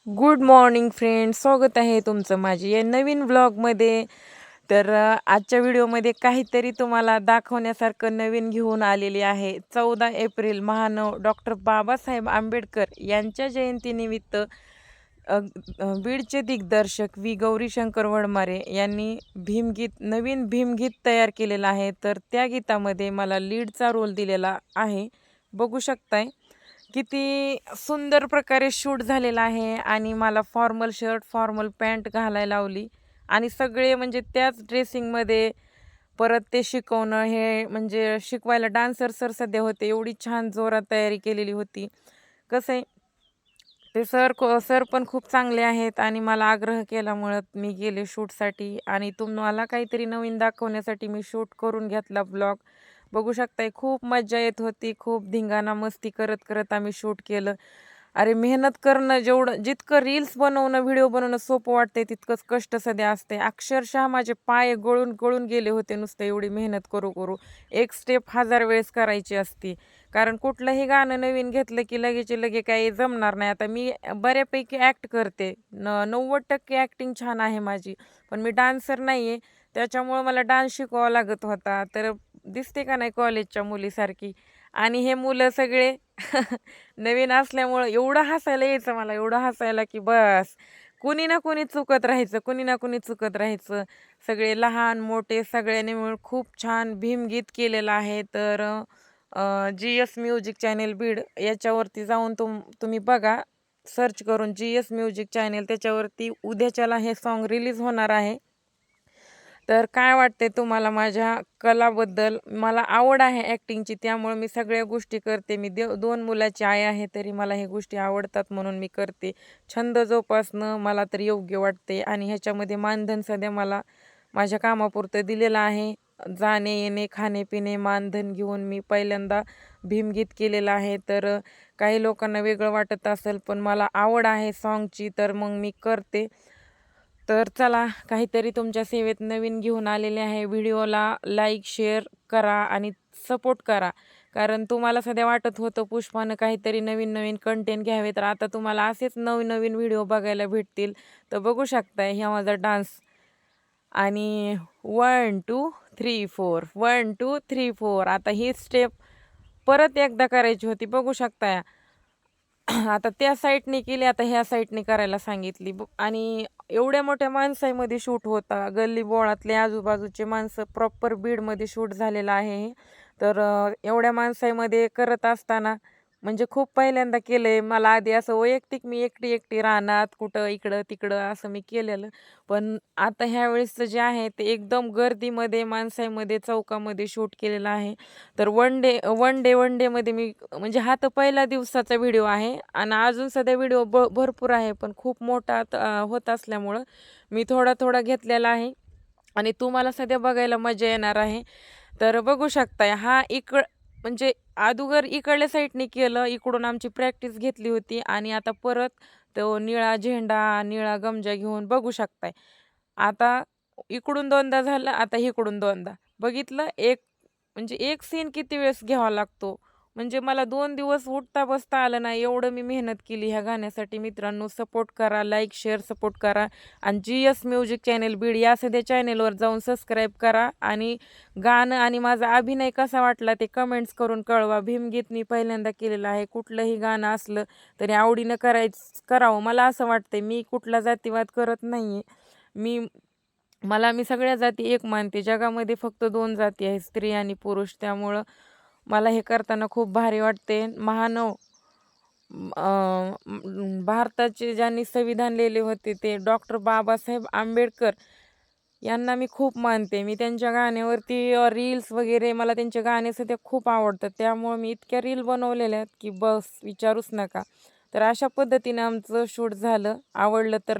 Good morning friend, स्वागत आहे तुमचं माझी या नवीन व्लॉगमध्ये. आजच्या व्हिडिओमध्ये काहीतरी तुम्हाला दाखवण्यासारखं नवीन घेऊन आलेली आहे. 14 एप्रिल महानव डॉक्टर बाबासाहेब आंबेडकर यांच्या जयंतीनिमित्त बीडचे दिग्दर्शक गौरीशंकर वडमारे यांनी नवीन भीमगीत तयार केलेलं आहे. तर त्या गीतामध्ये मला लीडचा रोल दिलेला आहे. बघू शकताय किती सुंदर प्रकारे शूट झालेला आहे आणि मला फॉर्मल शर्ट, फॉर्मल पॅन्ट घालायला लावली आणि सगळे म्हणजे त्याच ड्रेसिंगमध्ये परत ते शिकवणं, हे म्हणजे शिकवायला डान्सर सर सध्या होते. एवढी छान जोरात तयारी केलेली होती. कसं आहे, ते सर पण खूप चांगले आहेत आणि मला आग्रह केल्यामुळं मी गेले शूटसाठी आणि तुम्हाला काहीतरी नवीन दाखवण्यासाठी मी शूट करून घेतला ब्लॉग. बघू शकताय खूप मज्जा येत होती. खूप धिंगाणा मस्ती करत करत आम्ही शूट केलं. अरे मेहनत करणं जितकं रील्स बनवणं, व्हिडिओ बनवणं सोपं वाटतंय तितकंच कष्ट सध्या असते. अक्षरशः माझे पाय गळून गळून गेले होते नुसतं एवढी मेहनत करू करू. एक स्टेप 1000 वेळेस करायची असती. कारण कुठलंही गाणं नवीन घेतलं की लगेच लगे काही जमणार नाही. आता मी बऱ्यापैकी ॲक्ट करते. 90% ॲक्टिंग छान आहे माझी. पण मी डान्सर नाही आहे. त्याच्यामुळं मला डान्स शिकवावा लागत होता. तर दिसते का नाही कॉलेजच्या मुलीसारखी. आणि हे मुलं सगळे नवीन असल्यामुळं एवढं हसायला यायचं मला, एवढं हसायला की बस. कुणी ना कुणी चुकत राहायचं, कुणी ना कुणी चुकत राहायचं. सगळे लहान मोठे सगळ्यांनी मिळून खूप छान भीमगीत केलेलं आहे. GS म्युझिक चॅनेल बीड याच्यावरती जाऊन तुम्ही बघा, सर्च करून GS म्युझिक चॅनेल, त्याच्यावरती उद्याच्याला हे सॉन्ग रिलीज होणार आहे. तर काय वाटते तुम्हाला माझ्या कलाबद्दल? मला आवड आहे ॲक्टिंगची, त्यामुळे मी सगळ्या गोष्टी करते. मी 2 मुलाची आई आहे, तरी मला हे गोष्टी आवडतात म्हणून मी करते. छंद जोपासणं मला तर योग्य वाटते आणि ह्याच्यामध्ये मानधन सध्या मला माझ्या कामापुरतं दिलेलं आहे. जाणे येणे खाणे-पिणे मानधन घेऊन मी पहिल्यांदा भीमगीत केलेलं आहे. काही लोकांना वेगळं वाटत असेल, पण मला आवड आहे सॉन्गची, तर मग मी करते. तर चला, काहीतरी तुमच्या सेवेत नवीन घेऊन आलेले आहे. व्हिडिओला लाईक, शेअर करा आणि सपोर्ट करा. कारण तुम्हाला सध्या वाटत होतं पुष्पानं काहीतरी नवीन कंटेंट घ्यावे, तर आता तुम्हाला असेच नवीन व्हिडिओ बघायला भेटतील. तर बघू शकताय हा माझा डान्स. आणि 1 2 3 4 1 2 3 4 आता ही स्टेप परत एकदा करायची होती. बघू शकताय. आता त्या साईडने केली, आता ह्या साईडने करायला सांगितली. आणि एवढ्या मोठ्या माणसामध्ये शूट होता. गल्ली बोळातले आजूबाजूचे माणसं, प्रॉपर बीडमध्ये शूट झालेलं आहे हे. एवढ्या माणसामध्ये करत असताना म्हणजे खूप पहिल्यांदा केलंय. मला आधी असं वैयक्तिक मी एकटी रानात कुठं इकडं-तिकडं असं मी केलेलं. पण आता ह्यावेळेसचं जे आहे ते एकदम गर्दीमध्ये, माणसामध्ये, चौकामध्ये शूट केलेलं आहे. तर वन डेमध्ये मी म्हणजे हा तर पहिला दिवसाचा व्हिडिओ आहे आणि अजून सध्या व्हिडिओ भरपूर आहे, पण खूप मोठा होत असल्यामुळं मी थोडा घेतलेला आहे आणि तुम्हाला सध्या बघायला मजा येणार आहे. तर बघू शकताय हा म्हणजे अगोदर इकडल्या साईडने केलं, इकडून आमची प्रॅक्टिस घेतली होती आणि आता परत तो निळा झेंडा, निळा गमजा घेऊन बघू शकताय. आता इकडून 2दा झालं, आता इकडून 2दा. बघितलं? म्हणजे एक सीन किती वेळेस घ्यावा लागतो. म्हणजे मला 2 दिवस उठता बसता आलं नाही, एवढं मी मेहनत केली ह्या गाण्यासाठी. मित्रांनो, सपोर्ट करा, लाईक, शेअर, सपोर्ट करा आणि GS म्युझिक चॅनेल बीड या सध्या चॅनेलवर जाऊन सबस्क्राईब करा आणि गाणं आणि माझा अभिनय कसा वाटला ते कमेंट्स करून कळवा. भीमगीत मी पहिल्यांदा केलेलं आहे. कुठलंही गाणं असलं तरी आवडीनं करावं. मला असं वाटतंय, मी कुठला जातीवाद करत नाही आहे. मी सगळ्या जाती एक मानते. जगामध्ये फक्त 2 जाती आहेत, स्त्री आणि पुरुष. त्यामुळं मला हे करताना खूप भारी वाटते. महानव भारताचे ज्यांनी संविधान लिहिले होते ते डॉक्टर बाबासाहेब आंबेडकर यांना मी खूप मानते. मी त्यांच्या गाण्यावरती रील्स वगैरे, मला त्यांचे गाणे सध्या खूप आवडतात. त्यामुळं मी इतक्या रील बनवलेल्या आहेत की बस विचारूच नका. तर अशा पद्धतीने आमचं शूट झालं. आवडलं तर